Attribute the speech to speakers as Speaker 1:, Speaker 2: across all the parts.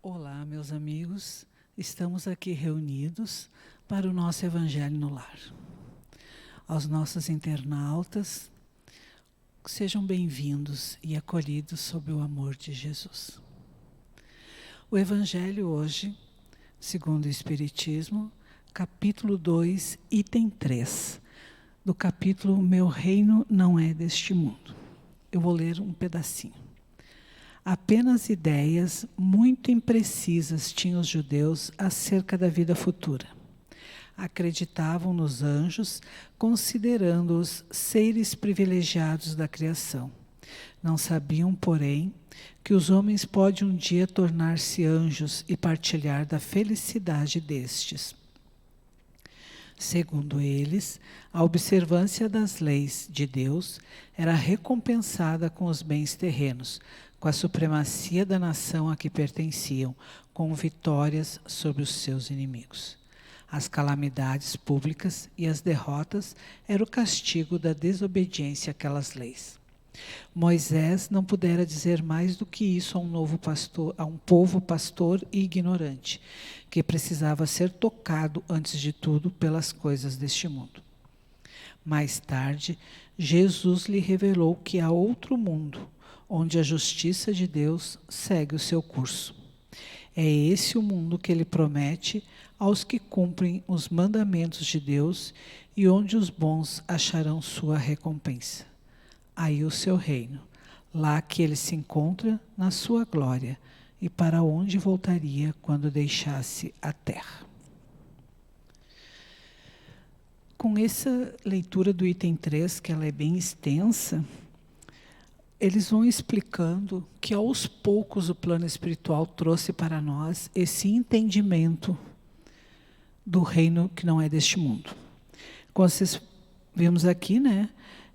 Speaker 1: Olá, meus amigos. Estamos aqui reunidos para o nosso Evangelho no Lar. Aos nossos internautas, sejam bem-vindos e acolhidos sob o amor de Jesus. O Evangelho hoje, segundo o Espiritismo, capítulo 2, item 3, do capítulo Meu Reino Não É Deste Mundo. Eu vou ler um pedacinho. Apenas ideias muito imprecisas tinham os judeus acerca da vida futura. Acreditavam nos anjos, considerando-os seres privilegiados da criação. Não sabiam, porém, que os homens podem um dia tornar-se anjos e partilhar da felicidade destes. Segundo eles, a observância das leis de Deus era recompensada com os bens terrenos, com a supremacia da nação a que pertenciam, com vitórias sobre os seus inimigos. As calamidades públicas e as derrotas eram o castigo da desobediência àquelas leis. Moisés não pudera dizer mais do que isso a um povo pastor e ignorante, que precisava ser tocado, antes de tudo, pelas coisas deste mundo. Mais tarde, Jesus lhe revelou que há outro mundo, onde a justiça de Deus segue o seu curso. É esse o mundo que ele promete aos que cumprem os mandamentos de Deus e onde os bons acharão sua recompensa. Aí o seu reino, lá que ele se encontra na sua glória e para onde voltaria quando deixasse a terra. Com essa leitura do item 3, que ela é bem extensa, eles vão explicando que aos poucos o plano espiritual trouxe para nós esse entendimento do reino que não é deste mundo. Como vocês vimos aqui, né?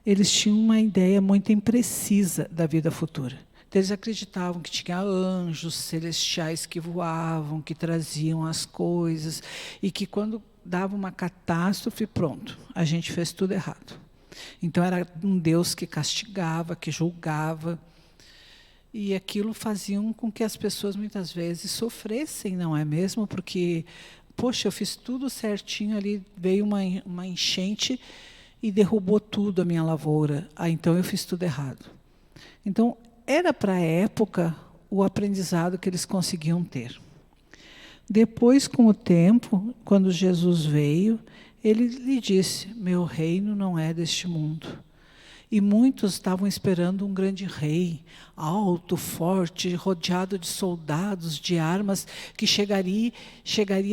Speaker 1: Eles tinham uma ideia muito imprecisa da vida futura. Então, eles acreditavam que tinha anjos celestiais que voavam, que traziam as coisas, e que quando dava uma catástrofe, pronto, a gente fez tudo errado. Então era um Deus que castigava, que julgava, e aquilo fazia com que as pessoas muitas vezes sofressem, não é mesmo? Porque, poxa, eu fiz tudo certinho ali, veio uma enchente e derrubou tudo a minha lavoura. Então eu fiz tudo errado. Então era para a época o aprendizado que eles conseguiam ter. Depois, com o tempo, quando Jesus veio, ele lhe disse: meu reino não é deste mundo. E muitos estavam esperando um grande rei, alto, forte, rodeado de soldados, de armas, que chegaria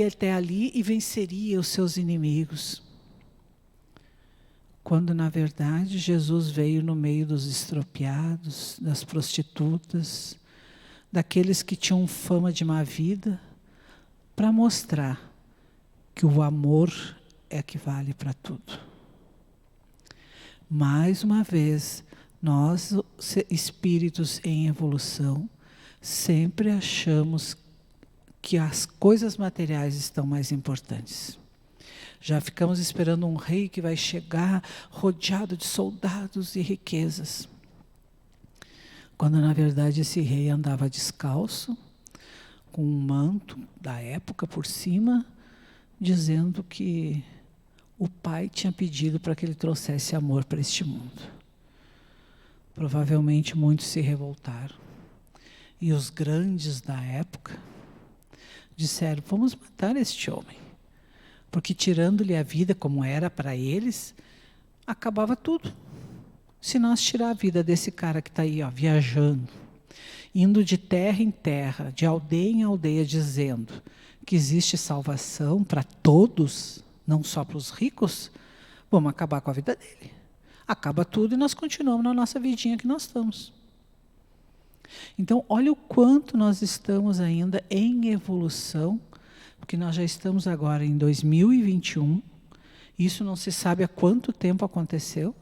Speaker 1: até ali e venceria os seus inimigos. Quando, na verdade, Jesus veio no meio dos estropiados, das prostitutas, daqueles que tinham fama de má vida, para mostrar que o amor é que vale para tudo. Mais uma vez, nós, espíritos em evolução, sempre achamos que as coisas materiais estão mais importantes. Já ficamos esperando um rei que vai chegar rodeado de soldados e riquezas. Quando, na verdade, esse rei andava descalço, com um manto da época por cima, dizendo que o pai tinha pedido para que ele trouxesse amor para este mundo. Provavelmente muitos se revoltaram. E os grandes da época disseram: vamos matar este homem. Porque tirando-lhe a vida como era para eles, acabava tudo. Se nós tirar a vida desse cara que está aí, ó, viajando, indo de terra em terra, de aldeia em aldeia, dizendo que existe salvação para todos, não só para os ricos, vamos acabar com a vida dele. Acaba tudo e nós continuamos na nossa vidinha que nós estamos. Então, olha o quanto nós estamos ainda em evolução, porque nós já estamos agora em 2021, isso não se sabe há quanto tempo aconteceu,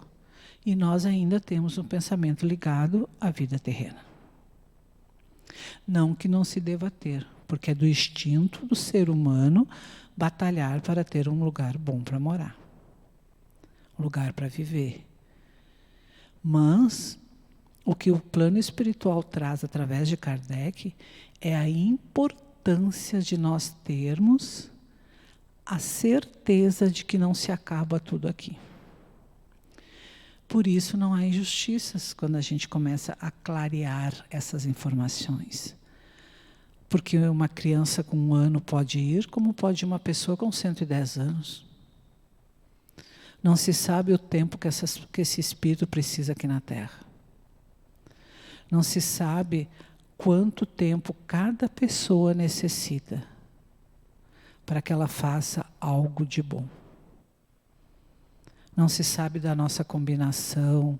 Speaker 1: e nós ainda temos um pensamento ligado à vida terrena. Não que não se deva ter, porque é do instinto do ser humano batalhar para ter um lugar bom para morar, um lugar para viver. Mas O que o plano espiritual traz através de Kardec é a importância de nós termos a certeza de que não se acaba tudo aqui. Por isso não há injustiças quando a gente começa a clarear essas informações. Porque uma criança com 1 ano pode ir, como pode uma pessoa com 110 anos. Não se sabe o tempo que esse espírito precisa aqui na Terra. Não se sabe quanto tempo cada pessoa necessita para que ela faça algo de bom. Não se sabe da nossa combinação,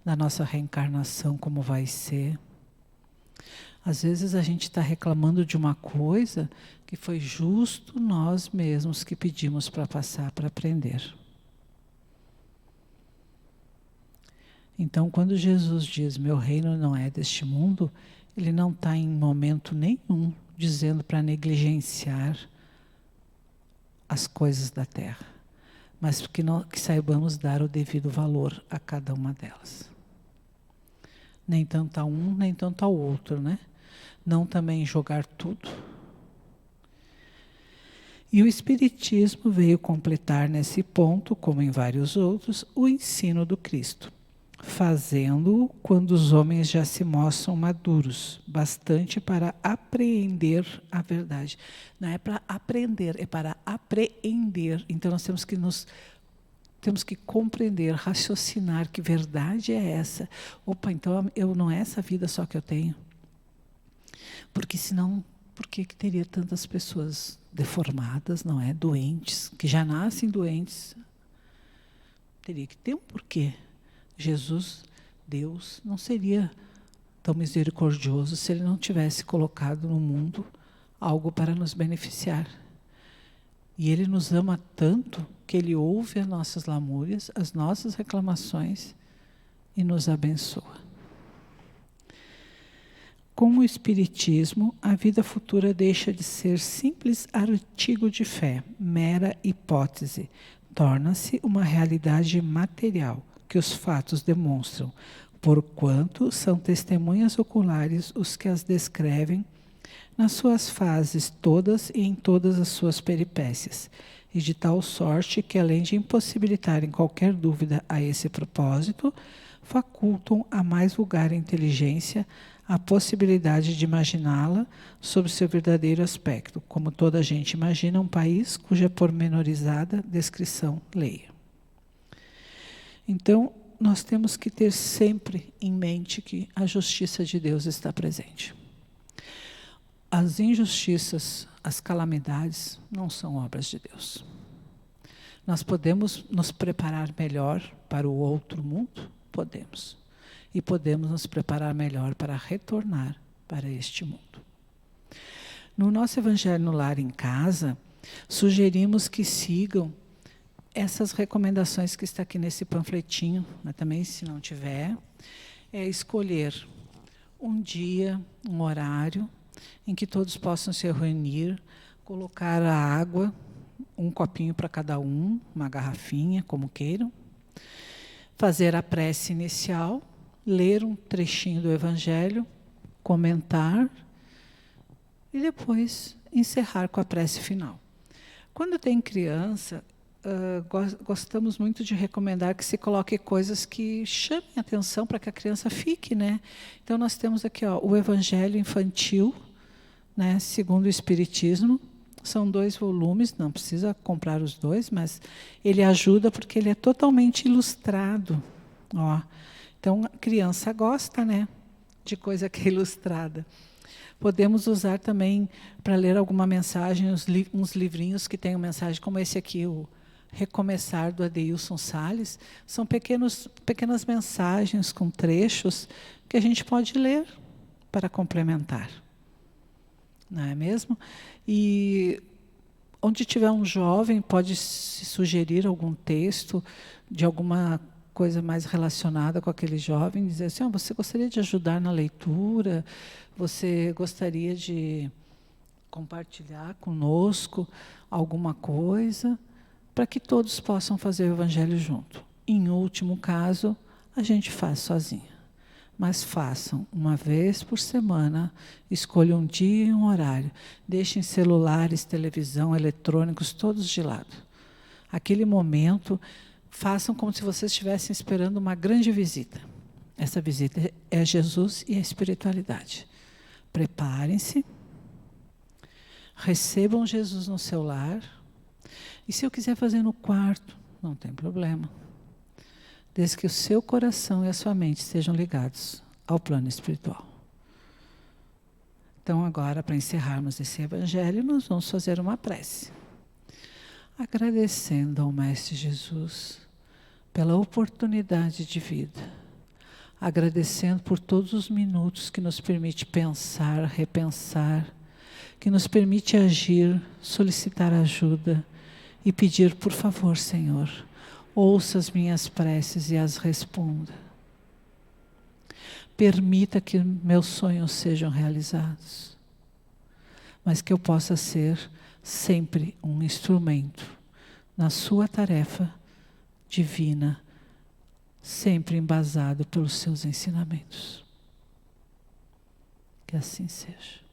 Speaker 1: da nossa reencarnação, como vai ser. Às vezes a gente está reclamando de uma coisa que foi justo nós mesmos que pedimos para passar, para aprender. Então, quando Jesus diz, meu reino não é deste mundo, ele não está em momento nenhum dizendo para negligenciar as coisas da terra, mas que saibamos dar o devido valor a cada uma delas. Nem tanto a um, nem tanto ao outro, né? Não também jogar tudo. E o Espiritismo veio completar nesse ponto, como em vários outros, o ensino do Cristo, fazendo-o quando os homens já se mostram maduros, bastante para apreender a verdade. Não é para aprender, é para apreender. Então nós temos que compreender, raciocinar que verdade é essa. Opa, então não é essa vida só que eu tenho. Porque senão, por que teria tantas pessoas deformadas, não é? Doentes, que já nascem doentes? Teria que ter um porquê. Jesus, Deus, não seria tão misericordioso se ele não tivesse colocado no mundo algo para nos beneficiar. E ele nos ama tanto que ele ouve as nossas lamúrias, as nossas reclamações e nos abençoa. Com o Espiritismo, a vida futura deixa de ser simples artigo de fé, mera hipótese. Torna-se uma realidade material, que os fatos demonstram, porquanto são testemunhas oculares os que as descrevem nas suas fases todas e em todas as suas peripécias, e de tal sorte que, além de impossibilitarem qualquer dúvida a esse propósito, facultam a mais vulgar inteligência a possibilidade de imaginá-la sob seu verdadeiro aspecto, como toda a gente imagina um país cuja pormenorizada descrição leia. Então, nós temos que ter sempre em mente que a justiça de Deus está presente. As injustiças, as calamidades, não são obras de Deus. Nós podemos nos preparar melhor para o outro mundo? Podemos. E podemos nos preparar melhor para retornar para este mundo. No nosso Evangelho no Lar em Casa, sugerimos que sigam essas recomendações que está aqui nesse panfletinho, mas também, se não tiver, é escolher um dia, um horário, em que todos possam se reunir, colocar a água, um copinho para cada um, uma garrafinha, como queiram, fazer a prece inicial, ler um trechinho do Evangelho, comentar e depois encerrar com a prece final. Quando tem criança, gostamos muito de recomendar que se coloque coisas que chamem a atenção para que a criança fique, né? Então nós temos aqui, ó, o Evangelho Infantil, né, segundo o Espiritismo. São 2 volumes, não precisa comprar os 2, mas ele ajuda porque ele é totalmente ilustrado, ó. Então, a criança gosta, né, de coisa que é ilustrada. Podemos usar também para ler alguma mensagem, uns livrinhos que tenham mensagem, como esse aqui, o Recomeçar, do Adeilson Salles. São pequenas mensagens com trechos que a gente pode ler para complementar. Não é mesmo? E onde tiver um jovem, pode se sugerir algum texto de alguma coisa mais relacionada com aquele jovem, dizer assim, você gostaria de ajudar na leitura, você gostaria de compartilhar conosco alguma coisa, para que todos possam fazer o Evangelho junto. Em último caso, a gente faz sozinha. mas façam uma vez por semana, escolham um dia e um horário. Deixem celulares, televisão, eletrônicos, todos de lado. Aquele momento, façam como se vocês estivessem esperando uma grande visita. Essa visita é Jesus e a espiritualidade. Preparem-se, recebam Jesus no seu lar, e se eu quiser fazer no quarto, não tem problema. Desde que o seu coração e a sua mente sejam ligados ao plano espiritual. Então agora, para encerrarmos esse evangelho, nós vamos fazer uma prece. Agradecendo ao Mestre Jesus pela oportunidade de vida. Agradecendo por todos os minutos que nos permite pensar, repensar, que nos permite agir, solicitar ajuda e pedir, por favor, Senhor, ouça as minhas preces e as responda. Permita que meus sonhos sejam realizados, mas que eu possa ser sempre um instrumento na sua tarefa divina, sempre embasado pelos seus ensinamentos. Que assim seja.